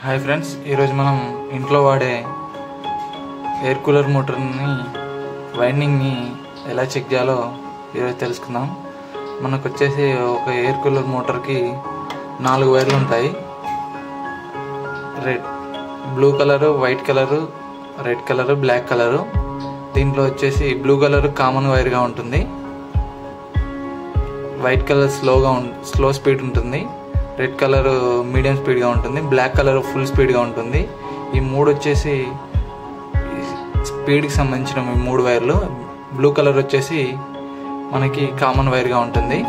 Hi friends, ఈరోజు మనం ఇంట్లో వాడే ఎయిర్ కూలర్ మోటార్ని వైండింగ్ని ఎలా చెక్ చేయాలో ఈరోజు తెలుసుకుందాం. మనకు వచ్చేసి ఒక ఎయిర్ కూలర్ మోటార్కి 4 వైర్లు ఉంటాయి. Blue colour, white colour, red colour, black colour. దీంట్లో వచ్చేసి బ్లూ కలర్ కామన్ వైర్గా ఉంటుంది, వైట్ కలర్ స్లో స్పీడ్ ఉంటుంది, రెడ్ కలర్ మీడియం స్పీడ్గా ఉంటుంది, బ్లాక్ కలర్ ఫుల్ స్పీడ్గా ఉంటుంది. ఈ 3 వచ్చేసి స్పీడ్కి సంబంధించిన 3 వైర్లు. బ్లూ కలర్ వచ్చేసి మనకి కామన్ వైర్గా ఉంటుంది.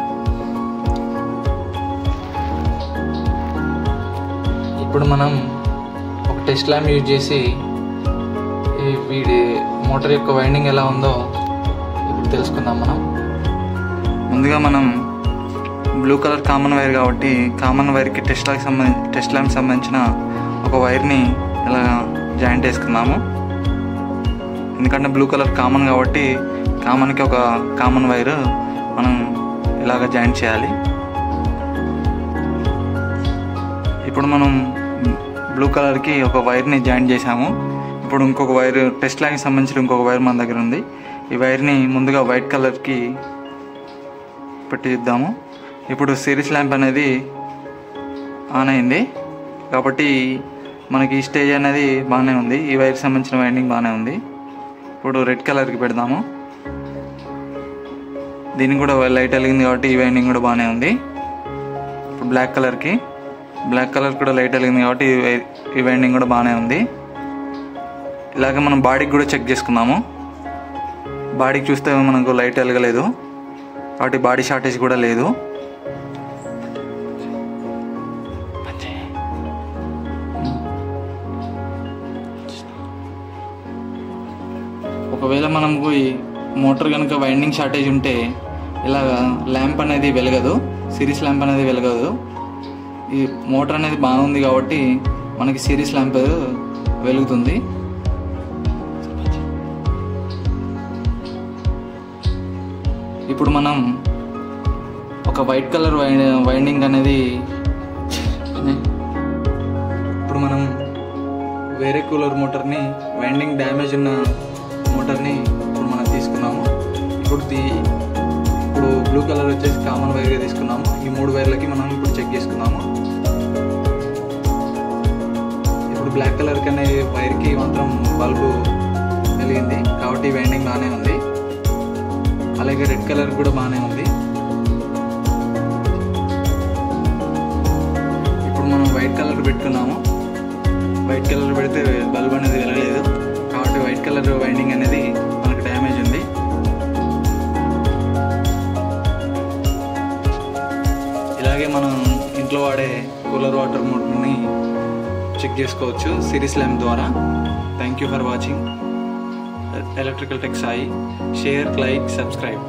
ఇప్పుడు మనం ఒక టెస్ట్ ల్యాంప్ యూజ్ చేసి వీడి మోటార్ యొక్క వైండింగ్ ఎలా ఉందో ఇప్పుడు తెలుసుకుందాం. ముందుగా మనం బ్లూ కలర్ కామన్ వైర్ కాబట్టి కామన్ వైర్కి టెస్ట్ ల్యాంప్ సంబంధించిన ఒక వైర్ని ఇలా జాయింట్ చేసుకుందాము. ఎందుకంటే బ్లూ కలర్ కామన్ కాబట్టి కామన్కి ఒక కామన్ వైర్ మనం ఇలాగ జాయింట్ చేయాలి. ఇప్పుడు మనం బ్లూ కలర్కి ఒక వైర్ని జాయింట్ చేసాము. ఇప్పుడు ఇంకొక వైర్ టెస్ట్ ల్యాంప్కి సంబంధించిన ఇంకొక వైర్ మన దగ్గర ఉంది. ఈ వైర్ని ముందుగా వైట్ కలర్కి పెట్టి చూద్దాము. ఇప్పుడు సిరీస్ ల్యాంప్ అనేది ఆన్ అయింది కాబట్టి మనకి ఈ స్టేజ్ అనేది బాగానే ఉంది. ఈ వైర్కి సంబంధించిన వైండింగ్ బాగానే ఉంది. ఇప్పుడు రెడ్ కలర్కి పెడదాము. దీనికి కూడా లైట్ వెలిగింది కాబట్టి ఈ వైండింగ్ కూడా బాగానే ఉంది. ఇప్పుడు బ్లాక్ కలర్ కూడా లైట్ వెలిగింది కాబట్టి ఈ వైండింగ్ కూడా బాగానే ఉంది. ఇలాగే మనం బాడీకి కూడా చెక్ చేసుకుందాము. బాడీకి చూస్తే మనకు లైట్ వెలగలేదు కాబట్టి బాడీ షార్టేజ్ కూడా లేదు. ఒకవేళ మనకు ఈ మోటార్ కనుక వైండింగ్ షార్టేజ్ ఉంటే ఇలా ల్యాంప్ అనేది వెలగదు, సిరీస్ ల్యాంప్ అనేది వెలగదు. ఈ మోటార్ అనేది బాగుంది కాబట్టి మనకి సిరీస్ ల్యాంప్ వెలుగుతుంది. ఇప్పుడు మనం ఒక వైట్ కలర్ వైండింగ్ అనేది ఇప్పుడు మనం వేరే కూలర్ మోటార్ని వైండింగ్ డ్యామేజ్ ఉన్న మోటార్ని ఇప్పుడు మనం తీసుకున్నాము. ఇప్పుడు బ్లూ కలర్ వచ్చేసి కామన్ వైర్గా తీసుకున్నాము. ఈ 3 వైర్లకి మనం ఇప్పుడు చెక్ చేసుకున్నాము. ఇప్పుడు బ్లాక్ కలర్ కనే వైర్కి మాత్రం బల్బు వెలిగింది కాబట్టి వైండింగ్ బాగానే ఉంది. అలాగే రెడ్ కలర్ కూడా బాగానే ఉంది. ఇప్పుడు మనం వైట్ కలర్ పెట్టుకున్నాము. వైట్ కలర్ పెడితే బల్బ్ అనేది వెలగలేదు కాబట్టి వైట్ కలర్ వైండింగ్ అనేది మనకు డ్యామేజ్ ఉంది. ఇలాగే మనం ఇంట్లో వాడే కూలర్ వాటర్ మోటార్ని చెక్ చేసుకోవచ్చు సిరీస్ ల్యాంప్ ద్వారా. Thank you for watching electrical tech Sai. Share, like, subscribe.